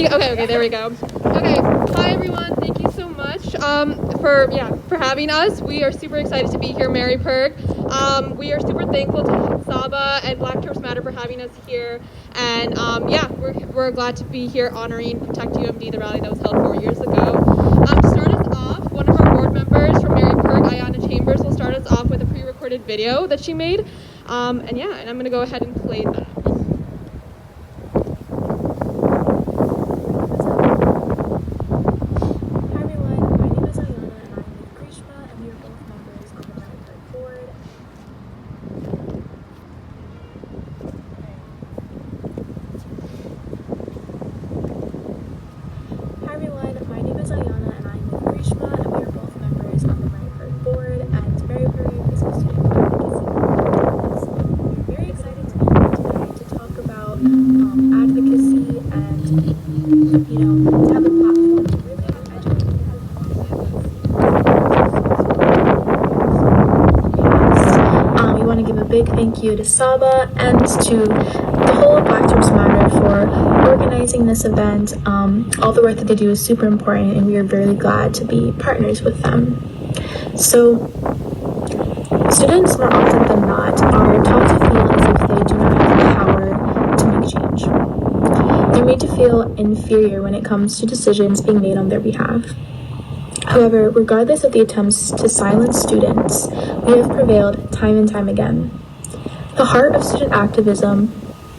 Okay, there we go. Okay, hi everyone. Thank you so much for having us. We are super excited to be here, MaryPIRG. We are super thankful to Saba and Black Turfs Matter for having us here, and we're glad to be here honoring Protect UMD, the rally that was held 4 years ago. To start us off, one of our board members from MaryPIRG, Ayanna Chambers, will start us off with a pre-recorded video that she made, and I'm going to go ahead and play that. Hi everyone, my name is Ayanna and I'm with Greeshma, and we are both members on the MaryPIRG board, and MaryPIRG is a student advocacy. We're very excited to be here today to talk about advocacy and, to have a platform to really educate we want to give a big thank you to Saba and to the whole Black Turfs Matter for organizing this event. All the work that they do is super important, and we are very glad to be partners with them. So, students more often than not are taught to feel as if they do not have the power to make change. They're made to feel inferior when it comes to decisions being made on their behalf. However, regardless of the attempts to silence students, we have prevailed time and time again. The heart of student activism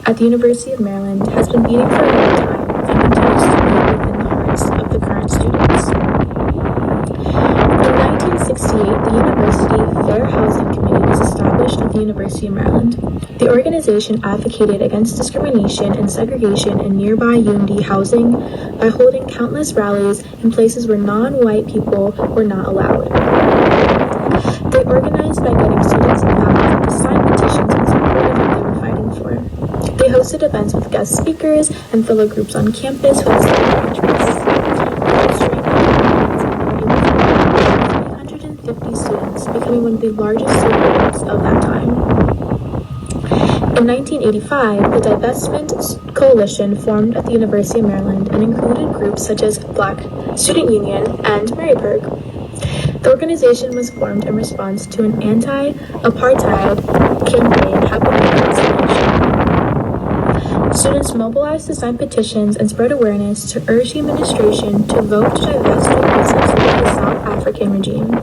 at the University of Maryland has been beating for a long time and continues to beat within the hearts of the current students. In 1968, the University Fair Housing Committee was established at the University of Maryland. The organization advocated against discrimination and segregation in nearby UMD housing by holding countless rallies in places where non-white people were not allowed. They organized by getting students and faculty to sign petitions in support of what they were fighting for. They hosted events with guest speakers and fellow groups on campus who had similar interests. Demonstrating 350 students, becoming one of the largest student groups of that time. In 1985, the Divestment Coalition formed at the University of Maryland and included groups such as Black Student Union and MaryPIRG. The organization was formed in response to an anti-apartheid campaign happening across the nation. Students mobilized to sign petitions and spread awareness to urge the administration to vote to divest business from the South African regime.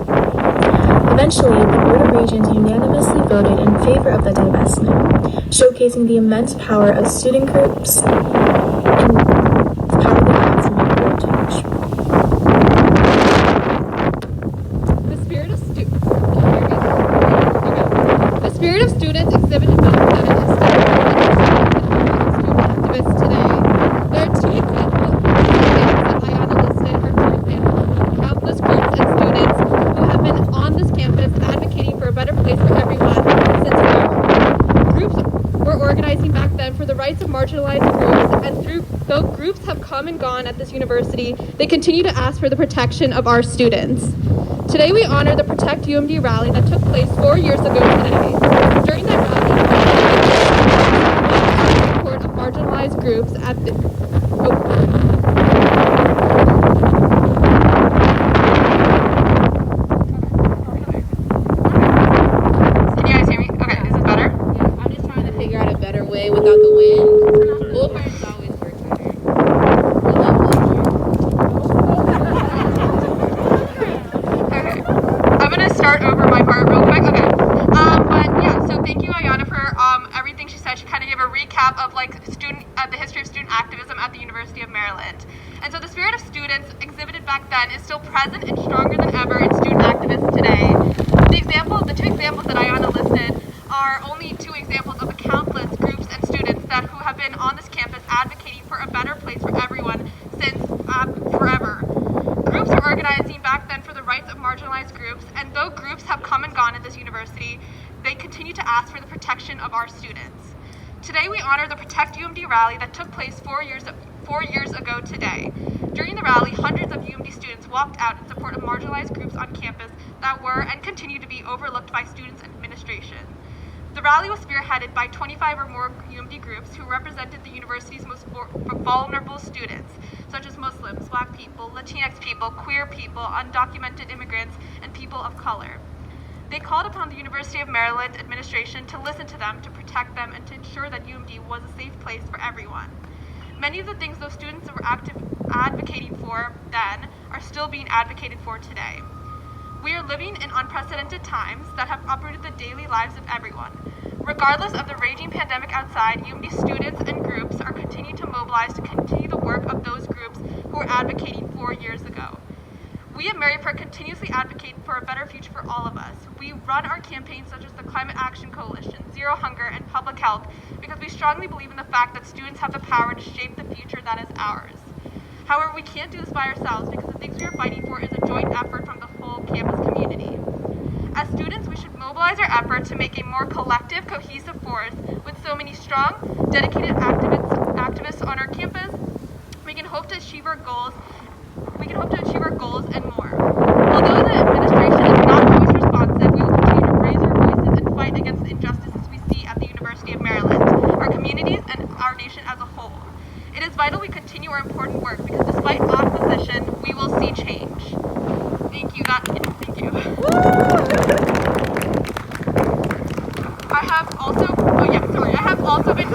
Eventually, the Board of Regents unanimously voted in favor of the divestment, showcasing the immense power of student groups and the power they have to make real change. The spirit of students exhibited by the Senate is still activists today. There are two examples that Ayanna listed are countless groups and students who have been on this campus advocating for a better place for everyone since forever. Groups were organizing back then for the rights of marginalized groups, and though groups have come and gone at this university, they continue to ask for the protection of our students. Today we honor the Protect UMD rally that took place 4 years ago today. During that rally, we support of marginalized groups at the... Can you guys hear me? Okay, is this better? Yeah, I'm just trying to figure out a better way without the wind. Bullhorns always work better. I'm gonna start over my part real quick. Okay. So thank you, Ayanna, for everything she said. She kind of gave a recap of the history of student activism at the University of Maryland. And so the spirit of students exhibited back then is still present and stronger than ever in student activism today. The two examples that Ayanna listed are only two examples of the countless groups and students who have been on this campus advocating for a better place for everyone since forever. Groups are organizing back then for the rights of marginalized groups, and though groups have come and gone at this university, they continue to ask for the protection of our students. Today we honor the Protect UMD rally that took place 4 years ago today. During the rally, hundreds of UMD students walked out in support of marginalized groups on campus that were and continue to be overlooked by students and administration. The rally was spearheaded by 25 or more UMD groups who represented the university's most vulnerable students, such as Muslims, Black people, Latinx people, queer people, undocumented immigrants, and people of color. They called upon the University of Maryland administration to listen to them, to protect them, and to ensure that UMD was a safe place for everyone. Many of the things those students were advocating for then are still being advocated for today. We are living in unprecedented times that have uprooted the daily lives of everyone. Regardless of the raging pandemic outside, UMD students and groups are continuing to mobilize to continue the work of those groups who were advocating 4 years ago. We at MaryPIRG continuously advocate for a better future for all of us. We run our campaigns such as the Climate Action Coalition, Zero Hunger, and Public Health because we strongly believe in the fact that students have the power to shape the future that is ours. However, we can't do this by ourselves because the things we are fighting for is a joint effort from the whole campus community. As students, we should mobilize our effort to make a more collective, cohesive force with so many strong, dedicated activists on our campus. We can hope to achieve our goals and more. Although the administration is not always responsive, we will continue to raise our voices and fight against the injustices we see at the University of Maryland, our communities, and our nation as a whole. It is vital we continue our important work because despite opposition, we will see change. Thank you. Thank you. I have also been